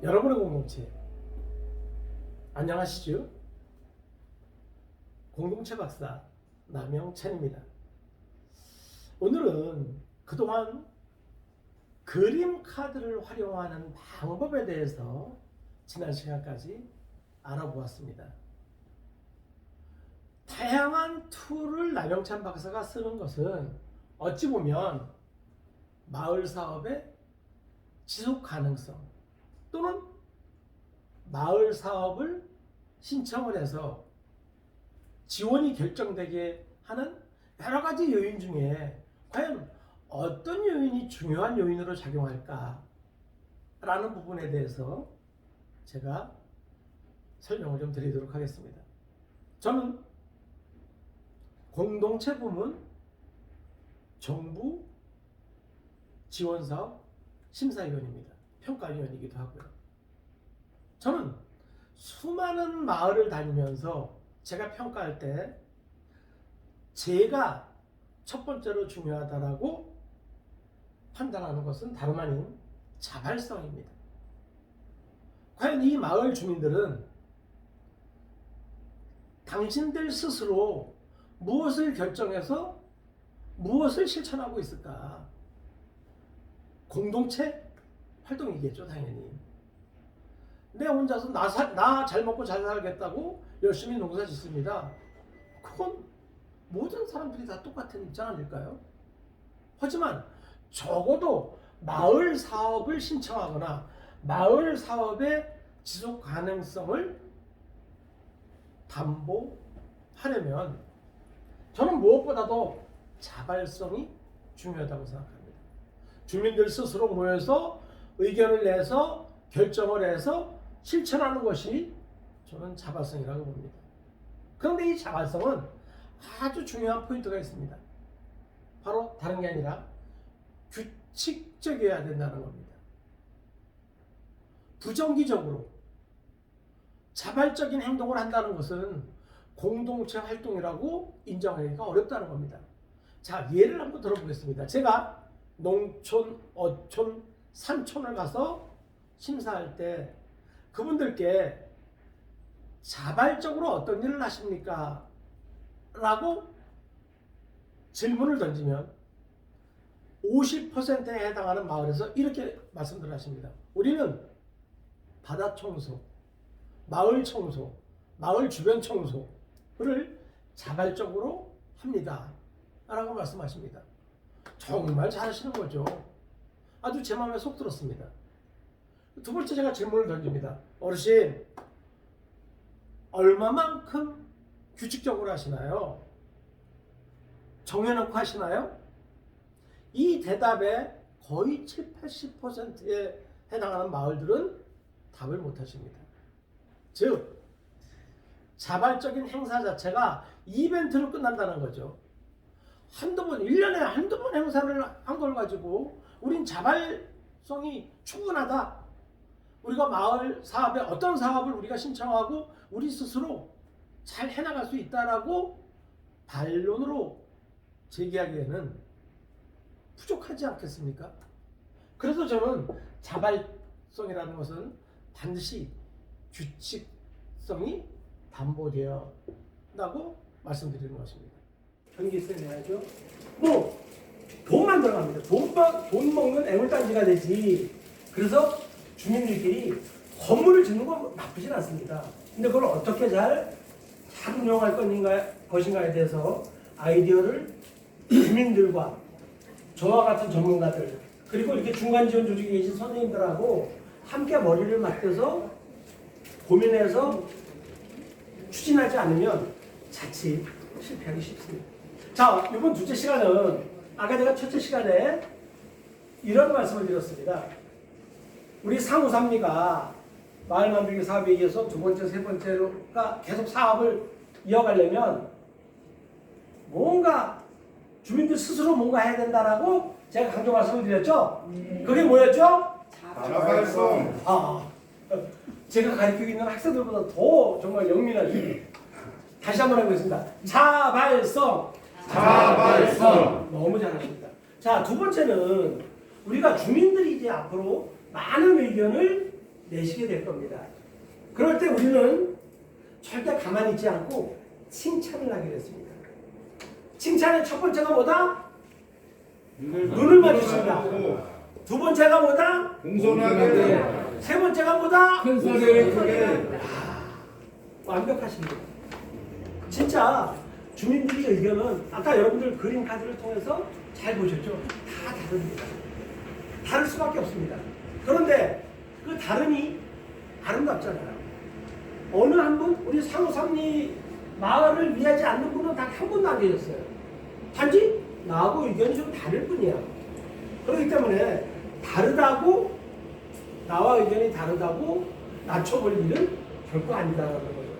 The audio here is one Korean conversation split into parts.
여러분의 공동체 안녕하시죠? 공동체 박사 남영찬입니다. 오늘은 그동안 그림 카드를 활용하는 방법에 대해서 지난 시간까지 알아보았습니다. 다양한 툴을 남영찬 박사가 쓰는 것은 어찌 보면 마을 사업의 지속 가능성 또는 마을 사업을 신청을 해서 지원이 결정되게 하는 여러 가지 요인 중에 과연 어떤 요인이 중요한 요인으로 작용할까 라는 부분에 대해서 제가 설명을 좀 드리도록 하겠습니다. 저는 공동체 부문 정부 지원사업 심사위원입니다. 평가위원이기도 하고요. 저는 수많은 마을을 다니면서 제가 평가할 때 제가 첫 번째로 중요하다라고 판단하는 것은 다름 아닌 자발성입니다. 과연 이 마을 주민들은 당신들 스스로 무엇을 결정해서 무엇을 실천하고 있을까? 공동체 활동이겠죠, 당연히. 내 혼자서 나 잘 먹고 잘 살겠다고 열심히 농사 짓습니다. 그건 모든 사람들이 다 똑같은 입장 아닐까요? 하지만 적어도 마을 사업을 신청하거나 마을 사업의 지속 가능성을 담보하려면 저는 무엇보다도 자발성이 중요하다고 생각합니다. 주민들 스스로 모여서 의견을 내서 결정을 해서 실천하는 것이 저는 자발성이라고 봅니다. 그런데 이 자발성은 아주 중요한 포인트가 있습니다. 바로 다른 게 아니라 규칙적이어야 된다는 겁니다. 부정기적으로 자발적인 행동을 한다는 것은 공동체 활동이라고 인정하기가 어렵다는 겁니다. 자, 예를 한번 들어보겠습니다. 제가 농촌, 어촌, 산촌을 가서 심사할 때 그분들께 자발적으로 어떤 일을 하십니까? 라고 질문을 던지면 50%에 해당하는 마을에서 이렇게 말씀들 하십니다. 우리는 바다 청소, 마을 청소, 마을 주변 청소를 자발적으로 합니다. 라고 말씀하십니다. 정말 잘하시는 거죠. 아주 제 마음에 속 들었습니다. 두 번째 제가 질문을 던집니다. 어르신, 얼마만큼 규칙적으로 하시나요? 정해놓고 하시나요? 이 대답에 거의 70~80%에 해당하는 마을들은 답을 못 하십니다. 즉, 자발적인 행사 자체가 이벤트로 끝난다는 거죠. 1년에 한두 번 행사를 한 걸 가지고 우린 자발성이 충분하다. 우리가 마을 사업에 어떤 사업을 우리가 신청하고 우리 스스로 잘 해나갈 수 있다라고 반론으로 제기하기에는 부족하지 않겠습니까? 그래서 저는 자발성이라는 것은 반드시 규칙성이 담보되어야 한다고 말씀드리는 것입니다. 경기 있어야 해야죠. 돈만 들어갑니다. 돈 먹는 애물단지가 되지. 그래서 주민들끼리 건물을 짓는 건 나쁘진 않습니다. 근데 그걸 어떻게 잘 운영할 것인가에 대해서 아이디어를 주민들과 저와 같은 전문가들 그리고 이렇게 중간 지원 조직에 계신 선생님들하고 함께 머리를 맞대서 고민해서 추진하지 않으면 자칫 실패하기 쉽습니다. 자, 이번 둘째 시간은 아까 제가 첫째 시간에 이런 말씀을 드렸습니다. 우리 상호삼리가 마을 만들기 사업에 의해서 두 번째, 세 번째가 계속 사업을 이어가려면 뭔가 주민들 스스로 뭔가 해야 된다라고 제가 강조 말씀을 드렸죠? 그게 뭐였죠? 자발성. 제가 가르치고 있는 학생들보다 더 정말 영민하지. 다시 한번 해보겠습니다. 자발성. 너무 잘하십니다. 자, 두 번째는 우리가 주민들이 이제 앞으로 많은 의견을 내시게 될 겁니다. 그럴 때 우리는 절대 가만히 있지 않고 칭찬을 하기로 했습니다. 칭찬의 첫 번째가 뭐다? 눈을 마주친다. 두 번째가 뭐다? 공손하게. 세 번째가 뭐다? 큰 소리를 크게. 완벽하십니다. 진짜 주민들의 의견은 아까 여러분들 그림 카드를 통해서 잘 보셨죠? 다 다릅니다. 다를 수밖에 없습니다. 그런데 그 다름이 아름답잖아요. 어느 한 분, 우리 상호삼리 마을을 위하지 않는 분은 단 한 분도 안 계셨어요. 단지 나하고 의견이 좀 다를 뿐이야. 그렇기 때문에 다르다고, 나와 의견이 다르다고 낮춰버릴 일은 결코 아니다라는 거죠.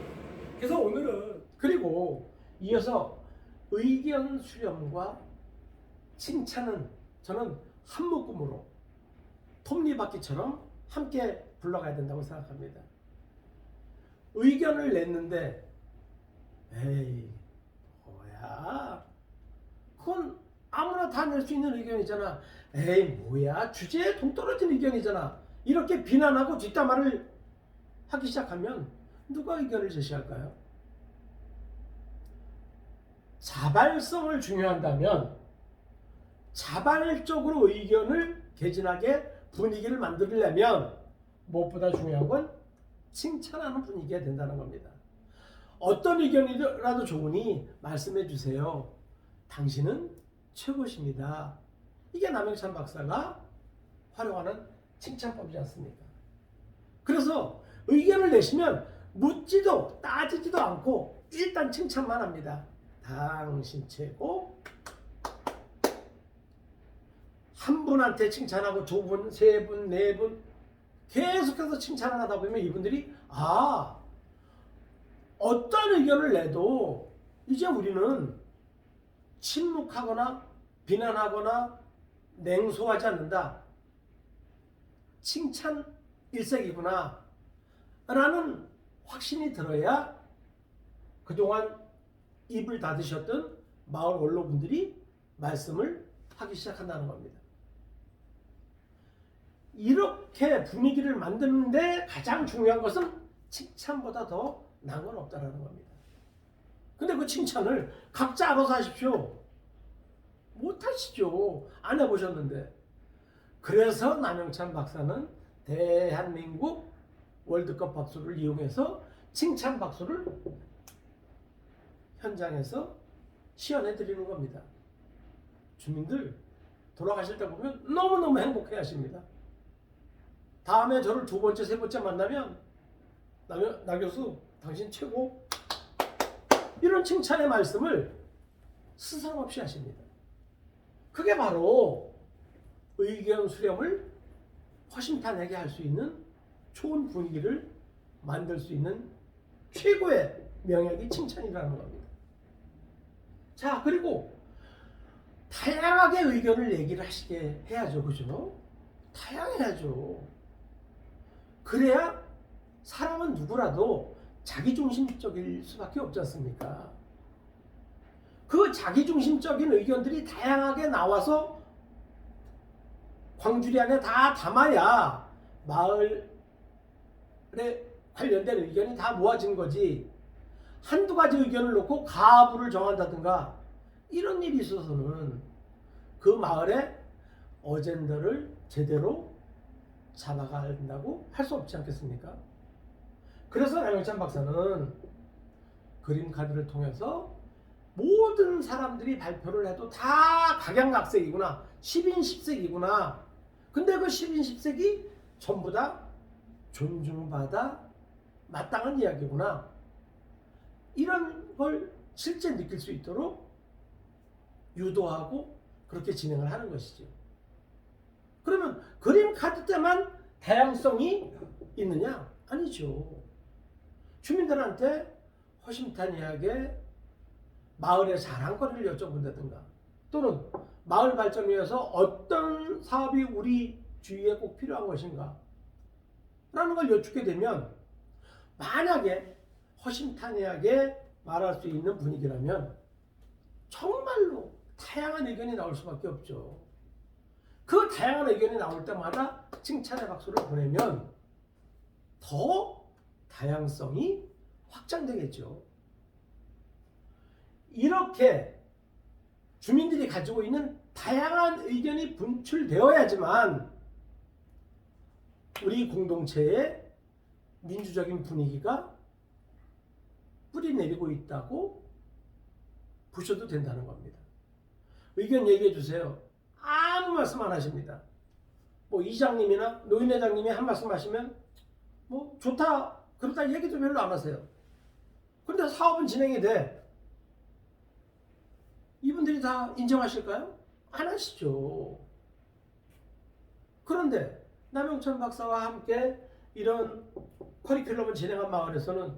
그래서 오늘은, 그리고 이어서 의견 수렴과 칭찬은 저는 한 묶음으로 톱니바퀴처럼 함께 불러가야 된다고 생각합니다. 의견을 냈는데 에이 뭐야, 그건 아무나 다 낼 수 있는 의견이잖아, 에이 뭐야 주제에 동떨어진 의견이잖아, 이렇게 비난하고 뒷담화를 하기 시작하면 누가 의견을 제시할까요? 자발성을 중요한다면 자발적으로 의견을 개진하게 분위기를 만들려면 무엇보다 중요한 건 칭찬하는 분위기가 된다는 겁니다. 어떤 의견이라도 좋으니 말씀해 주세요. 당신은 최고십니다. 이게 남영찬 박사가 활용하는 칭찬법이지 않습니까? 그래서 의견을 내시면 묻지도 따지지도 않고 일단 칭찬만 합니다. 당신 최고. 한 분한테 칭찬하고 두 분, 세 분, 네 분 계속해서 칭찬을 하다 보면 이분들이 어떤 의견을 내도 이제 우리는 침묵하거나 비난하거나 냉소하지 않는다, 칭찬 일색이구나 라는 확신이 들어야 그동안 입을 닫으셨던 마을 원로분들이 말씀을 하기 시작한다는 겁니다. 이렇게 분위기를 만드는데 가장 중요한 것은 칭찬보다 더 나은 건 없다는 겁니다. 근데 그 칭찬을 각자 알아서 하십시오. 못하시죠. 안 해보셨는데. 그래서 남영찬 박사는 대한민국 월드컵 박수를 이용해서 칭찬 박수를 현장에서 시연해 드리는 겁니다. 주민들 돌아가실 때 보면 너무너무 행복해 하십니다. 다음에 저를 두 번째, 세 번째 만나면 나 교수 당신 최고, 이런 칭찬의 말씀을 스스럼 없이 하십니다. 그게 바로 의견 수렴을 허심탄회하게 할 수 있는 좋은 분위기를 만들 수 있는 최고의 명약이 칭찬이라는 겁니다. 자, 그리고 다양하게 의견을 얘기를 하시게 해야죠. 그죠? 다양해야죠. 그래야 사람은 누구라도 자기중심적일 수밖에 없지 않습니까? 그 자기중심적인 의견들이 다양하게 나와서 광주리 안에 다 담아야 마을에 관련된 의견이 다 모아진 거지, 한두 가지 의견을 놓고 가부를 정한다든가 이런 일이 있어서는 그 마을의 어젠더를 제대로 잡아간다고 할 수 없지 않겠습니까? 그래서 남영찬 박사는 그림 카드를 통해서 모든 사람들이 발표를 해도 다 각양각색이구나, 10인 10색이구나. 근데 그 10인 10색이 전부 다 존중받아 마땅한 이야기구나, 이런 걸 실제 느낄 수 있도록 유도하고 그렇게 진행을 하는 것이죠. 그러면 그림 카드 때만 다양성이 있느냐? 아니죠. 주민들한테 허심탄회하게 마을의 자랑거리를 여쭤본다든가, 또는 마을 발전을 위해서 어떤 사업이 우리 주위에 꼭 필요한 것인가 라는 걸 여쭙게 되면, 만약에 허심탄회하게 말할 수 있는 분위기라면 정말로 다양한 의견이 나올 수밖에 없죠. 그 다양한 의견이 나올 때마다 칭찬의 박수를 보내면 더 다양성이 확장되겠죠. 이렇게 주민들이 가지고 있는 다양한 의견이 분출되어야지만 우리 공동체의 민주적인 분위기가 뿌리 내리고 있다고 보셔도 된다는 겁니다. 의견 얘기해 주세요. 아무 말씀 안 하십니다. 뭐 이장님이나 노인회장님이 한 말씀 하시면 뭐 좋다 그렇다 얘기도 별로 안 하세요. 그런데 사업은 진행이 돼. 이분들이 다 인정하실까요? 안 하시죠. 그런데 남영천 박사와 함께 이런 커리큘럼을 진행한 마을에서는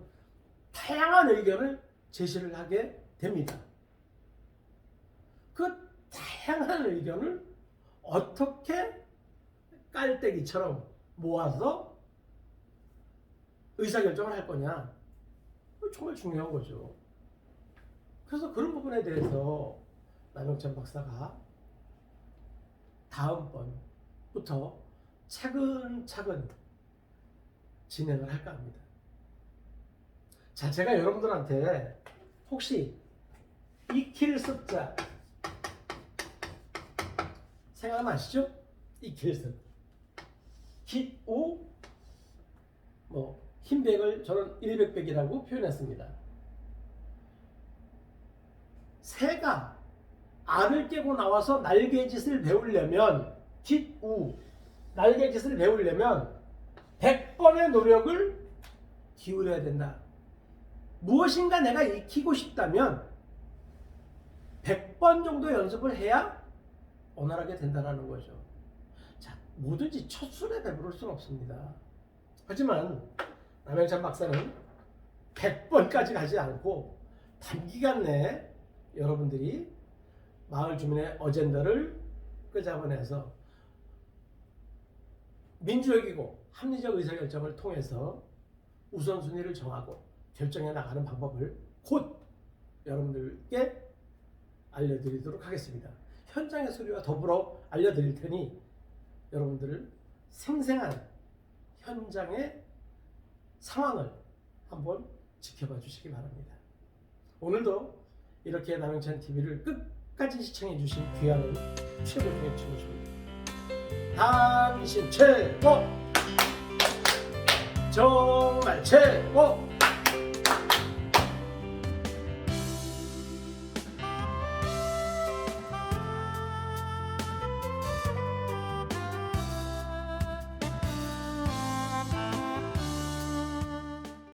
다양한 의견을 제시를 하게 됩니다. 그 다양한 의견을 어떻게 깔때기처럼 모아서 의사결정을 할 거냐, 정말 중요한 거죠. 그래서 그런 부분에 대해서 남영천 박사가 다음번부터 차근차근 진행을 할까 합니다. 자, 제가 여러분들한테 혹시 익힐 습자 생각나시죠? 익힐 습 기우 흰백을 저는 100백이라고 표현했습니다. 새가 알을 깨고 나와서 날개짓을 배우려면 기우 날개짓을 배우려면 100번의 노력을 기울여야 된다. 무엇인가 내가 익히고 싶다면 100번 정도 연습을 해야 원활하게 된다는 거죠. 자, 뭐든지 첫 술에 배부를 수는 없습니다. 하지만 남영천 박사는 100번까지 가지 않고 단기간 내에 여러분들이 마을 주민의 어젠다를 끄잡아내서 민주적이고 합리적 의사결정을 통해서 우선순위를 정하고 결정해 나가는 방법을 곧 여러분들께 알려드리도록 하겠습니다. 현장의 소리와 더불어 알려드릴 테니 여러분들을 생생한 현장의 상황을 한번 지켜봐 주시기 바랍니다. 오늘도 이렇게 남영천 TV를 끝까지 시청해 주신 귀한 최고의 친구십니다. 당신 최고! 정말 최고!